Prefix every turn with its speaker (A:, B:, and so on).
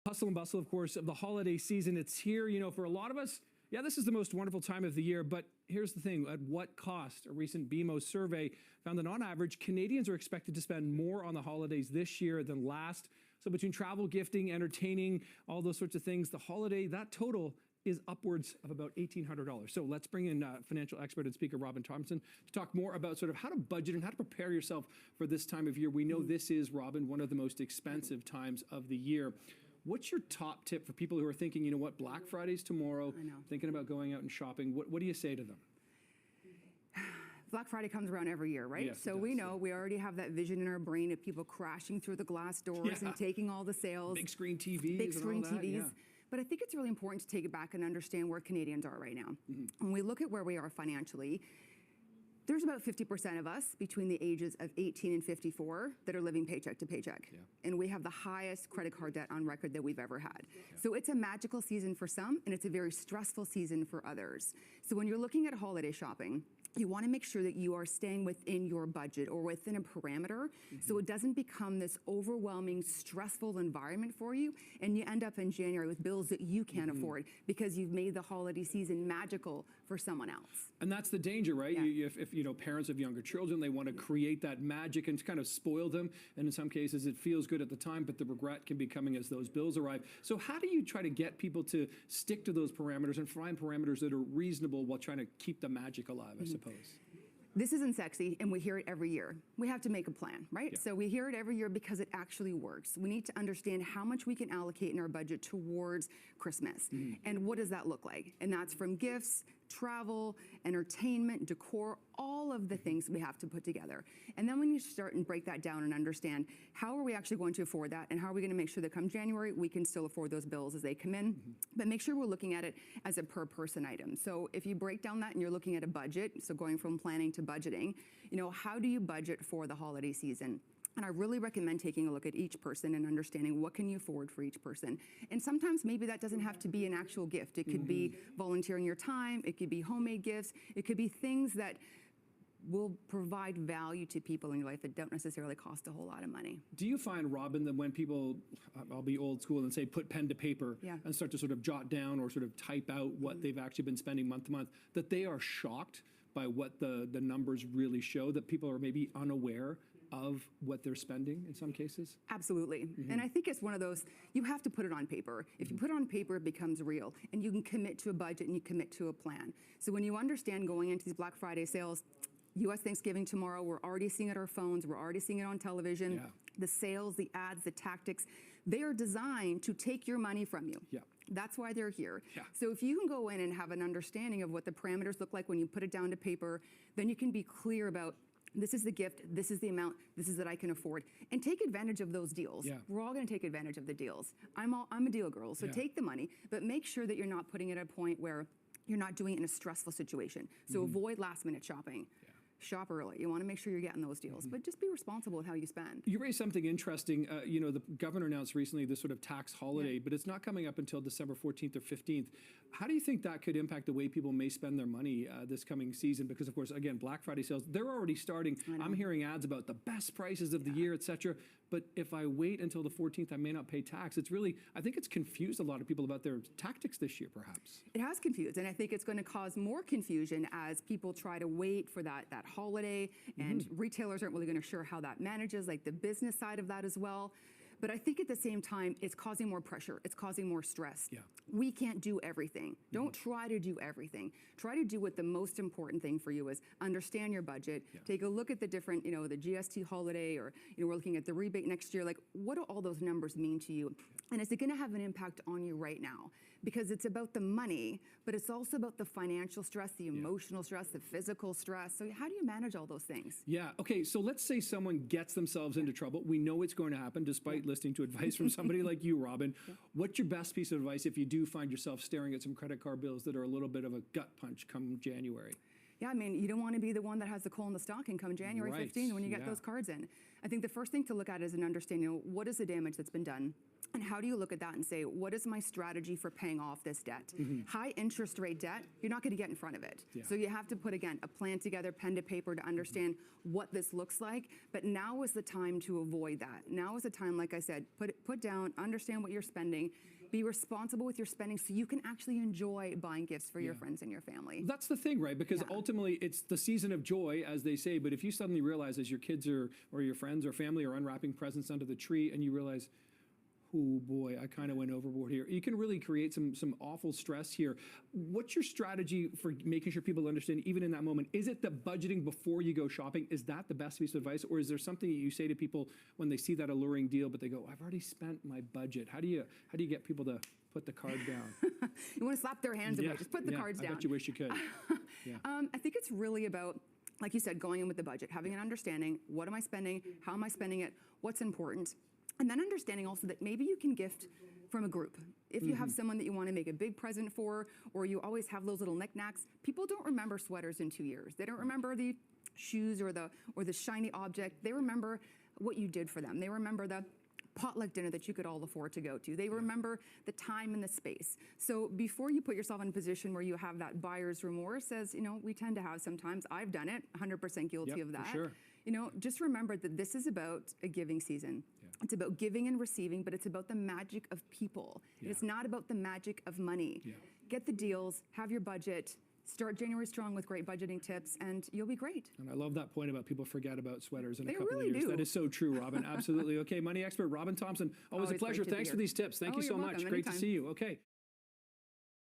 A: Hustle and bustle, of course, of the holiday season. It's here, for a lot of us. Yeah, this is the most wonderful time of the year, but here's the thing. At what cost? A recent BMO survey found that on average, Canadians are expected to spend more on the holidays this year than last. So between travel, gifting, entertaining, all those sorts of things, the holiday, that total is upwards of about $1,800. So let's bring in financial expert and speaker Robyn Thompson to talk more about sort of how to budget and how to prepare yourself for this time of year. We know this is, Robyn, one of the most expensive times of the year. What's your top tip for people who are thinking, you know what, Black Friday's tomorrow, thinking about going out and shopping? What do you say to them?
B: Black Friday comes around every year, right?
A: Yes,
B: so we know, we already have that vision in our brain of people crashing through the glass doors and taking all the sales.
A: Big screen TVs.
B: Big screen TVs.
A: Yeah.
B: But I think it's really important to take it back and understand where Canadians are right now. When we look at where we are financially, there's about 50% of us between the ages of 18 and 54 that are living paycheck to paycheck. And we have the highest credit card debt on record that we've ever had. So it's a magical season for some, and it's a very stressful season for others. So when you're looking at holiday shopping, you want to make sure that you are staying within your budget or within a parameter so it doesn't become this overwhelming, stressful environment for you, and you end up in January with bills that you can't afford because you've made the holiday season magical for someone else.
A: And that's the danger, right? If parents of younger children, they want to create that magic and kind of spoil them, and in some cases it feels good at the time, but the regret can be coming as those bills arrive. So how do you try to get people to stick to those parameters and find parameters that are reasonable while trying to keep the magic alive, I suppose?
B: This isn't sexy, and we hear it every year. We have to make a plan, right? So we hear it every year because it actually works. We need to understand how much we can allocate in our budget towards Christmas. And what does that look like? And that's from gifts, travel, entertainment, decor, all of the things we have to put together. And then when you start and break that down and understand how are we actually going to afford that, and how are we going to make sure that come January we can still afford those bills as they come in, but make sure we're looking at it as a per person item. So if you break down that and you're looking at a budget, so going from planning to budgeting, how do you budget for the holiday season? And I really recommend taking a look at each person and understanding what can you afford for each person. And sometimes maybe that doesn't have to be an actual gift. It could be volunteering your time. It could be homemade gifts. It could be things that will provide value to people in your life that don't necessarily cost a whole lot of money.
A: Do you find, Robyn, that when people, I'll be old school and say put pen to paper and start to sort of jot down or sort of type out what they've actually been spending month to month, that they are shocked by what the numbers really show, that people are maybe unaware of what they're spending in some cases?
B: Absolutely. And I think it's one of those, you have to put it on paper. If you put it on paper, it becomes real. And you can commit to a budget and you commit to a plan. So when you understand going into these Black Friday sales, U.S. Thanksgiving tomorrow, we're already seeing it on our phones, we're already seeing it on television. The sales, the ads, the tactics, they are designed to take your money from you. That's why they're here. So if you can go in and have an understanding of what the parameters look like when you put it down to paper, then you can be clear about this is the gift, this is the amount, this is that I can afford, and take advantage of those deals. We're all going to take advantage of the deals. I'm a deal girl, so take the money, but make sure that you're not putting it at a point where you're not doing it in a stressful situation. So avoid last minute shopping. Shop early. You want to make sure you're getting those deals, but just be responsible with how you spend.
A: You raised something interesting. The governor announced recently this sort of tax holiday, but it's not coming up until December 14th or 15th. How do you think that could impact the way people may spend their money this coming season? Because, of course, again, Black Friday sales, they're already starting. I'm hearing ads about the best prices of the year, et cetera. But if I wait until the 14th, I may not pay tax. It's really, I think it's confused a lot of people about their tactics this year, perhaps.
B: It has confused, and I think it's going to cause more confusion as people try to wait for that holiday, and retailers aren't really going to sure how that manages, like the business side of that as well. But I think at the same time, it's causing more pressure. It's causing more stress. We can't do everything. Don't try to do everything. Try to do what the most important thing for you is. Understand your budget. Take a look at the different, the GST holiday, or, we're looking at the rebate next year. Like, what do all those numbers mean to you? And is it going to have an impact on you right now? Because it's about the money, but it's also about the financial stress, the emotional stress, the physical stress. So how do you manage all those things?
A: Okay, so let's say someone gets themselves into trouble. We know it's going to happen despite listening to advice from somebody like you, Robyn. What's your best piece of advice if you do find yourself staring at some credit card bills that are a little bit of a gut punch come January?
B: Yeah, I mean, you don't want to be the one that has the coal in the stocking come January 15th when you get those cards in. I think the first thing to look at is an understanding, what is the damage that's been done? And how do you look at that and say, what is my strategy for paying off this debt? High interest rate debt, you're not going to get in front of it. So you have to put, again, a plan together, pen to paper to understand what this looks like. But now is the time to avoid that. Now is the time, like I said, put down, understand what you're spending, be responsible with your spending so you can actually enjoy buying gifts for your friends and your family.
A: That's the thing, right? Because ultimately it's the season of joy, as they say, but if you suddenly realize as your kids or your friends or family are unwrapping presents under the tree and you realize, oh boy, I kind of went overboard here. You can really create some awful stress here. What's your strategy for making sure people understand, even in that moment? Is it the budgeting before you go shopping? Is that the best piece of advice? Or is there something that you say to people when they see that alluring deal, but they go, I've already spent my budget? How do you get people to put the card down?
B: You want to slap their hands away, just put the cards down.
A: I bet you wish you could.
B: I think it's really about, like you said, going in with the budget, having an understanding, what am I spending, how am I spending it, what's important, and then understanding also that maybe you can gift from a group. If you have someone that you want to make a big present for, or you always have those little knickknacks, people don't remember sweaters in 2 years. They don't remember the shoes or the shiny object. They remember what you did for them. They remember the potluck dinner that you could all afford to go to. They remember the time and the space. So before you put yourself in a position where you have that buyer's remorse, as you know, we tend to have sometimes, I've done it, 100% guilty of that.
A: For sure.
B: You know, just remember that this is about a giving season. It's about giving and receiving, but it's about the magic of people. It's not about the magic of money. Get the deals, have your budget, start January strong with great budgeting tips, and you'll be great.
A: And I love that point about people forget about sweaters in a couple
B: really
A: of years.
B: do.
A: That is so true, Robyn. Absolutely. Okay, money expert Robyn Thompson, always a pleasure. Thanks for these tips. Thank you so
B: you're
A: much.
B: welcome.
A: Great to
B: Anytime.
A: see you. Okay.